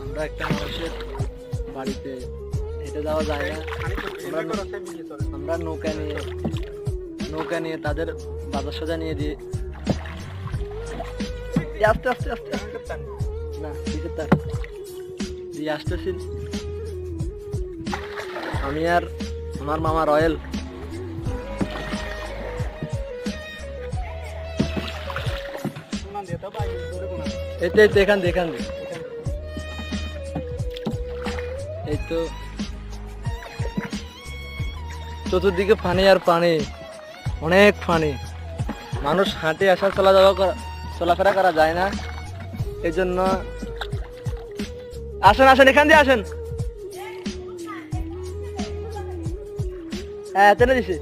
আমরা একটা মানুষের বাড়িতে হেঁটে যাওয়া যায় না, আমরা নৌকা নিয়ে তাদের বাজার সজা নিয়ে দিই। আস্তে আস্তে আস্তে আস্তে না দিকে তার দিয়ে আসতেছি আমি আর আমার মামা রয়েল। এই তো এখান এই তো চতুর্দিকে পানি আর পানি, অনেক পানি। মানুষ হাঁটে আসা চলাফেরা করা যায় না, এই জন্য আসেন এখান দিয়ে আসেন। হ্যাঁ টেনে দিছি।